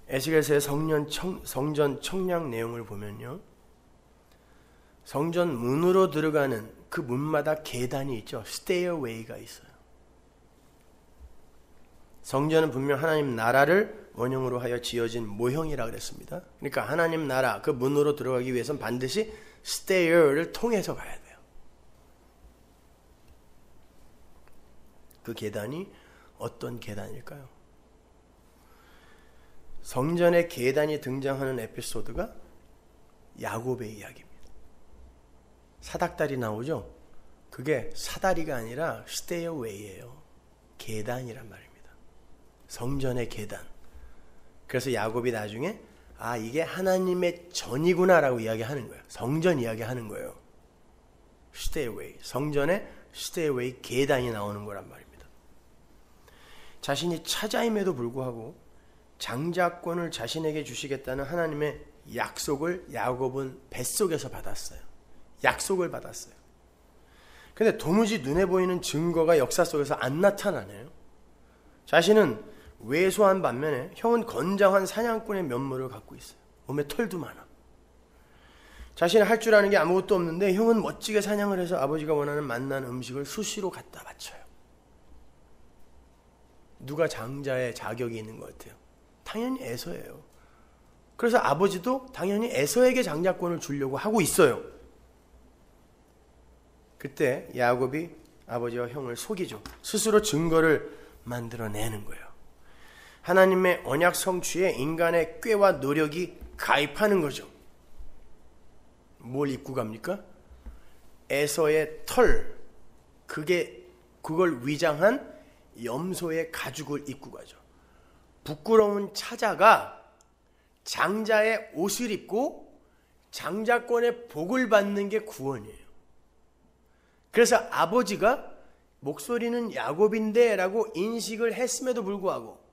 에스겔서의 성전 청량 내용을 보면요, 성전 문으로 들어가는 그 문마다 계단이 있죠. 스테어웨이가 있어요. 성전은 분명 하나님 나라를 원형으로 하여 지어진 모형이라 그랬습니다. 그러니까 하나님 나라 그 문으로 들어가기 위해서는 반드시 스테어를 통해서 가야 돼요. 그 계단이 어떤 계단일까요? 성전의 계단이 등장하는 에피소드가 야곱의 이야기입니다. 사닥다리 나오죠? 그게 사다리가 아니라 스테어웨이예요. 계단이란 말입니다. 성전의 계단. 그래서 야곱이 나중에 이게 하나님의 전이구나 라고 이야기하는 거예요. 성전 이야기하는 거예요. 스테어웨이. 성전의 스테어웨이 계단이 나오는 거란 말입니다. 자신이 차자임에도 불구하고 장자권을 자신에게 주시겠다는 하나님의 약속을 야곱은 뱃속에서 받았어요. 약속을 받았어요. 근데 도무지 눈에 보이는 증거가 역사 속에서 안 나타나네요. 자신은 왜소한 반면에 형은 건장한 사냥꾼의 면모를 갖고 있어요. 몸에 털도 많아. 자신은 할 줄 아는 게 아무것도 없는데 형은 멋지게 사냥을 해서 아버지가 원하는 맛난 음식을 수시로 갖다 바쳐요. 누가 장자의 자격이 있는 것 같아요? 당연히 에서예요. 그래서 아버지도 당연히 에서에게 장자권을 주려고 하고 있어요. 그때 야곱이 아버지와 형을 속이죠. 스스로 증거를 만들어내는 거예요. 하나님의 언약 성취에 인간의 꾀와 노력이 가입하는 거죠. 뭘 입고 갑니까? 에서의 털, 그걸 위장한 염소의 가죽을 입고 가죠. 부끄러운 차자가 장자의 옷을 입고 장자권의 복을 받는 게 구원이에요. 그래서 아버지가 목소리는 야곱인데 라고 인식을 했음에도 불구하고,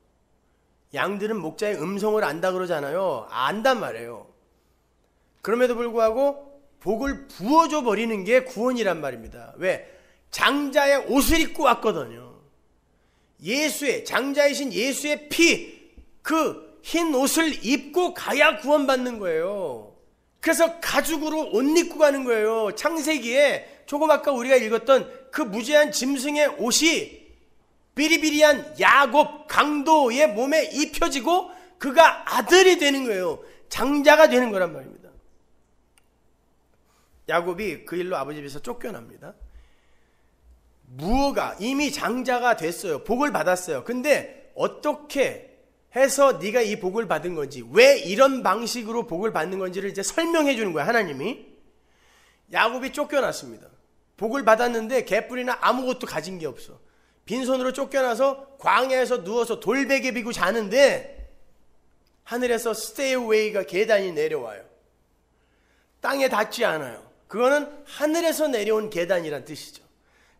양들은 목자의 음성을 안다 그러잖아요. 안단 말이에요. 그럼에도 불구하고 복을 부어줘 버리는 게 구원이란 말입니다. 왜? 장자의 옷을 입고 왔거든요. 장자이신 예수의 피, 그 흰 옷을 입고 가야 구원받는 거예요. 그래서 가죽으로 옷 입고 가는 거예요. 창세기에 조금 아까 우리가 읽었던 그 무지한 짐승의 옷이 비리비리한 야곱 강도의 몸에 입혀지고 그가 아들이 되는 거예요. 장자가 되는 거란 말입니다. 야곱이 그 일로 아버지 집에서 쫓겨납니다. 무어가 이미 장자가 됐어요. 복을 받았어요. 근데 어떻게 해서 네가 이 복을 받은 건지, 왜 이런 방식으로 복을 받는 건지를 이제 설명해 주는 거야, 하나님이. 야곱이 쫓겨났습니다. 복을 받았는데 개뿔이나 아무것도 가진 게 없어. 빈손으로 쫓겨나서 광야에서 누워서 돌베개 비고 자는데 하늘에서 스테이웨이가 계단이 내려와요. 땅에 닿지 않아요. 그거는 하늘에서 내려온 계단이란 뜻이죠.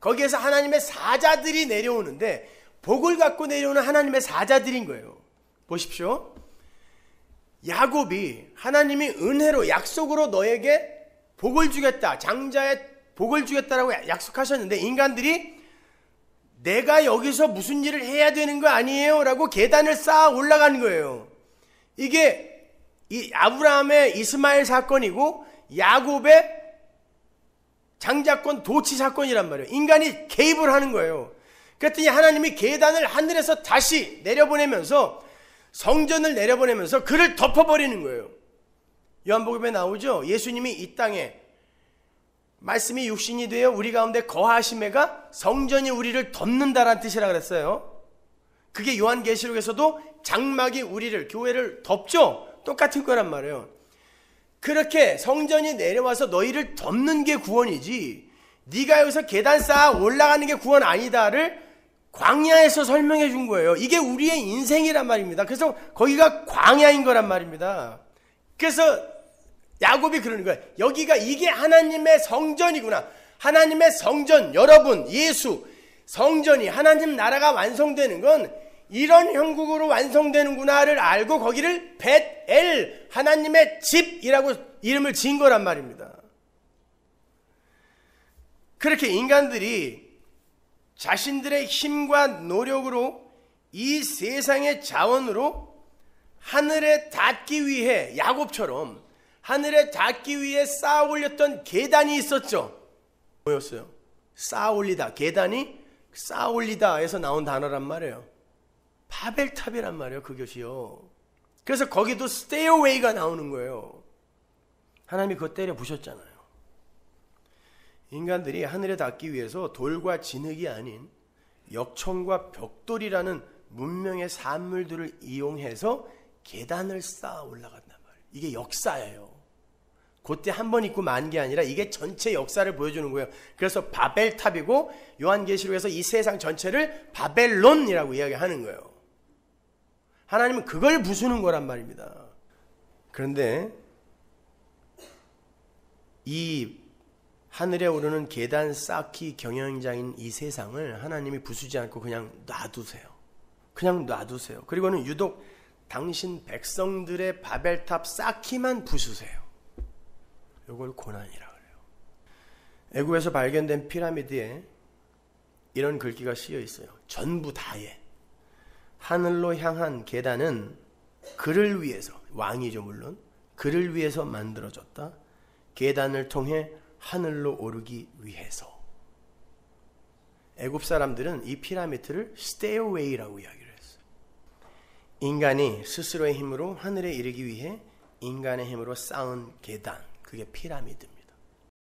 거기에서 하나님의 사자들이 내려오는데 복을 갖고 내려오는 하나님의 사자들인 거예요. 보십시오. 야곱이 하나님이 은혜로 약속으로 너에게 복을 주겠다, 장자의 복을 주겠다라고 약속하셨는데 인간들이 내가 여기서 무슨 일을 해야 되는 거 아니에요? 라고 계단을 쌓아 올라가는 거예요. 이게 이 아브라함의 이스마엘 사건이고 야곱의 장자권 도치 사건이란 말이에요. 인간이 개입을 하는 거예요. 그랬더니 하나님이 계단을 하늘에서 다시 내려보내면서 성전을 내려보내면서 그를 덮어버리는 거예요. 요한복음에 나오죠. 예수님이 이 땅에 말씀이 육신이 되어 우리 가운데 거하심에가 성전이 우리를 덮는다라는 뜻이라 그랬어요. 그게 요한계시록에서도 장막이 우리를, 교회를 덮죠. 똑같은 거란 말이에요. 그렇게 성전이 내려와서 너희를 덮는 게 구원이지 네가 여기서 계단 쌓아 올라가는 게 구원 아니다를 광야에서 설명해 준 거예요. 이게 우리의 인생이란 말입니다. 그래서 거기가 광야인 거란 말입니다. 그래서 야곱이 그러는 거예요. 여기가 이게 하나님의 성전이구나. 하나님의 성전, 여러분, 예수, 성전이, 하나님 나라가 완성되는 건 이런 형국으로 완성되는구나를 알고 거기를 벳엘, 하나님의 집이라고 이름을 지은 거란 말입니다. 그렇게 인간들이 자신들의 힘과 노력으로 이 세상의 자원으로 하늘에 닿기 위해 야곱처럼 하늘에 닿기 위해 쌓아 올렸던 계단이 있었죠. 뭐였어요? 쌓아 올리다. 계단이 쌓아 올리다 에서 나온 단어란 말이에요. 바벨탑이란 말이에요. 그것이요. 그래서 거기도 스테이어웨이가 나오는 거예요. 하나님이 그거 때려 부셨잖아요. 인간들이 하늘에 닿기 위해서 돌과 진흙이 아닌 역청과 벽돌이라는 문명의 산물들을 이용해서 계단을 쌓아 올라간단 말이에요. 이게 역사예요. 그때 한 번 있고 만 게 아니라 이게 전체 역사를 보여주는 거예요. 그래서 바벨탑이고 요한계시록에서 이 세상 전체를 바벨론이라고 이야기하는 거예요. 하나님은 그걸 부수는 거란 말입니다. 그런데 이 하늘에 오르는 계단 쌓기 경영장인 이 세상을 하나님이 부수지 않고 그냥 놔두세요. 그냥 놔두세요. 그리고는 유독 당신 백성들의 바벨탑 쌓기만 부수세요. 이걸 고난이라고 그래요. 애굽에서 발견된 피라미드에 이런 글귀가 쓰여 있어요. 전부 다에 하늘로 향한 계단은 그를 위해서, 왕이죠 물론, 그를 위해서 만들어졌다. 계단을 통해 하늘로 오르기 위해서. 애굽 사람들은 이 피라미드를 스테이어웨이라고 이야기를 했어요. 인간이 스스로의 힘으로 하늘에 이르기 위해 인간의 힘으로 쌓은 계단, 그게 피라미드입니다.